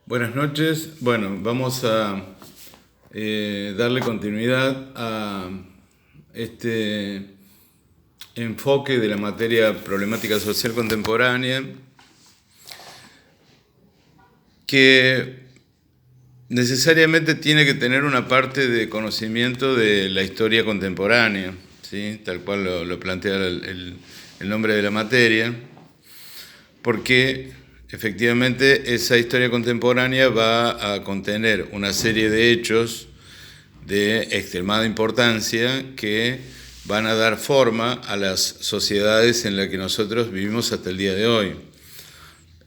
Buenas noches. Bueno, vamos a darle continuidad a este enfoque de la materia problemática social contemporánea que necesariamente tiene que tener una parte de conocimiento de la historia contemporánea, ¿sí? Tal cual lo plantea el nombre de la materia, porque efectivamente esa historia contemporánea va a contener una serie de hechos de extremada importancia que van a dar forma a las sociedades en las que nosotros vivimos hasta el día de hoy.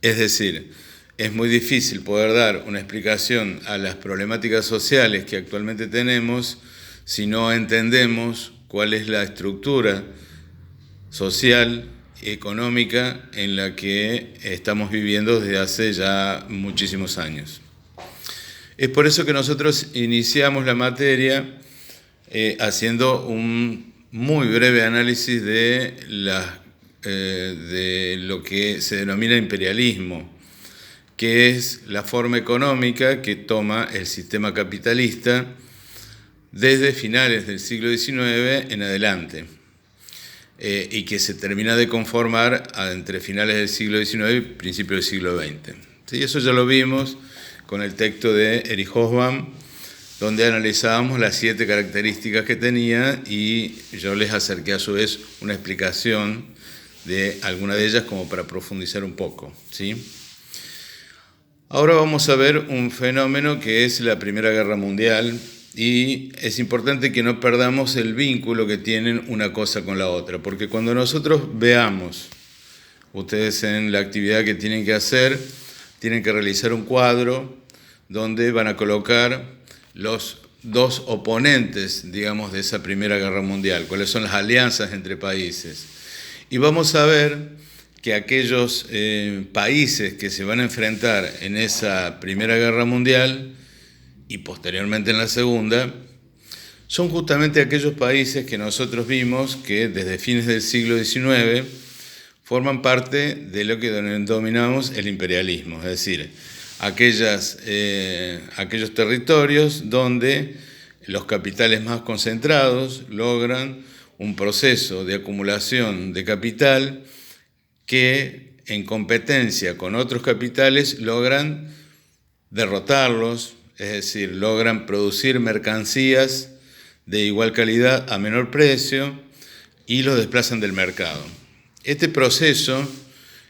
Es decir, es muy difícil poder dar una explicación a las problemáticas sociales que actualmente tenemos si no entendemos cuál es la estructura social y económica en la que estamos viviendo desde hace ya muchísimos años. Es por eso que nosotros iniciamos la materia haciendo un muy breve análisis de lo que se denomina imperialismo, que es la forma económica que toma el sistema capitalista desde finales del siglo XIX en adelante, y que se termina de conformar entre finales del siglo XIX y principios del siglo XX. ¿Sí? Eso ya lo vimos con el texto de Erich Hobsbawm, donde analizábamos las 7 características que tenía y yo les acerqué a su vez una explicación de alguna de ellas como para profundizar un poco, ¿sí? Ahora vamos a ver un fenómeno que es la Primera Guerra Mundial y es importante que no perdamos el vínculo que tienen una cosa con la otra, porque cuando nosotros veamos, ustedes en la actividad que tienen que hacer, tienen que realizar un cuadro donde van a colocar los dos oponentes, digamos, de esa Primera Guerra Mundial, cuáles son las alianzas entre países. Y vamos a ver que aquellos países que se van a enfrentar en esa Primera Guerra Mundial y posteriormente en la Segunda, son justamente aquellos países que nosotros vimos que desde fines del siglo XIX forman parte de lo que denominamos el imperialismo, es decir, aquellos territorios donde los capitales más concentrados logran un proceso de acumulación de capital que en competencia con otros capitales logran derrotarlos, es decir, logran producir mercancías de igual calidad a menor precio y los desplazan del mercado. Este proceso,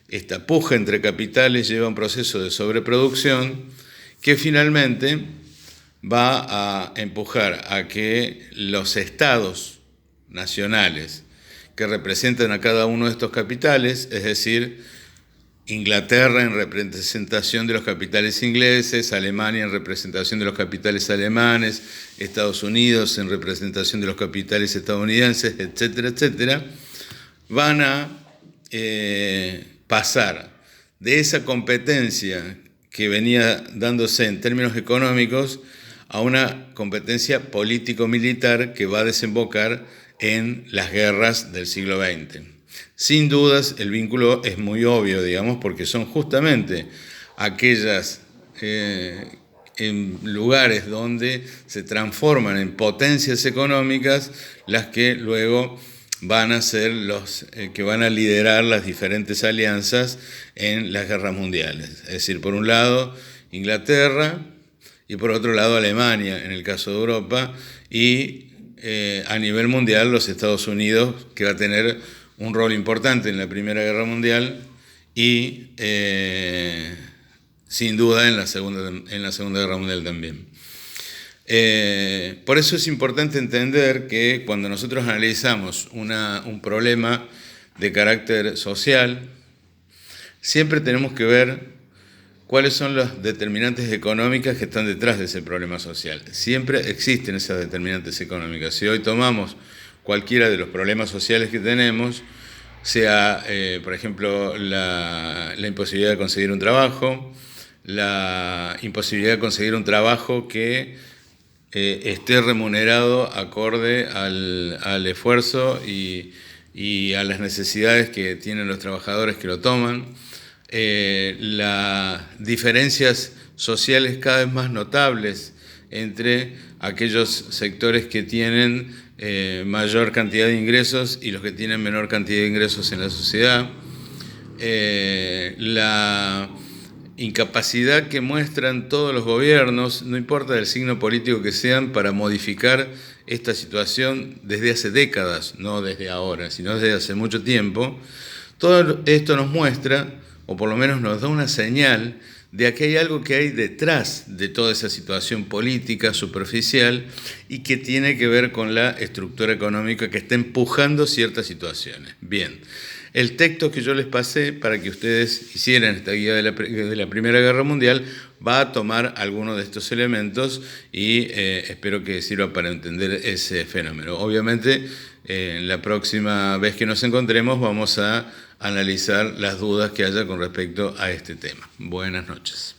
esta puja entre capitales lleva a un proceso de sobreproducción que finalmente va a empujar a que los estados nacionales que representan a cada uno de estos capitales, es decir, Inglaterra en representación de los capitales ingleses, Alemania en representación de los capitales alemanes, Estados Unidos en representación de los capitales estadounidenses, etcétera, etcétera, van a pasar de esa competencia que venía dándose en términos económicos a una competencia político-militar que va a desembocar en las guerras del siglo XX. Sin dudas, el vínculo es muy obvio, digamos, porque son justamente aquellas en lugares donde se transforman en potencias económicas las que luego van a ser los que van a liderar las diferentes alianzas en las guerras mundiales. Es decir, por un lado Inglaterra y por otro lado Alemania, en el caso de Europa, y a nivel mundial los Estados Unidos, que va a tener un rol importante en la Primera Guerra Mundial y sin duda en la Segunda Guerra Mundial también. Por eso es importante entender que cuando nosotros analizamos un problema de carácter social, siempre tenemos que ver cuáles son las determinantes económicas que están detrás de ese problema social. Siempre existen esas determinantes económicas. Si hoy tomamos cualquiera de los problemas sociales que tenemos, sea, por ejemplo, la imposibilidad de conseguir un trabajo, la imposibilidad de conseguir un trabajo que esté remunerado acorde al esfuerzo y a las necesidades que tienen los trabajadores que lo toman, las diferencias sociales cada vez más notables entre aquellos sectores que tienen mayor cantidad de ingresos y los que tienen menor cantidad de ingresos en la sociedad. La incapacidad que muestran todos los gobiernos, no importa el signo político que sean, para modificar esta situación desde hace décadas, no desde ahora, sino desde hace mucho tiempo. Todo esto nos muestra, o por lo menos nos da una señal, de que hay algo que hay detrás de toda esa situación política superficial y que tiene que ver con la estructura económica que está empujando ciertas situaciones. Bien, el texto que yo les pasé para que ustedes hicieran esta guía de la Primera Guerra Mundial va a tomar algunos de estos elementos y espero que sirva para entender ese fenómeno. Obviamente, la próxima vez que nos encontremos vamos a analizar las dudas que haya con respecto a este tema. Buenas noches.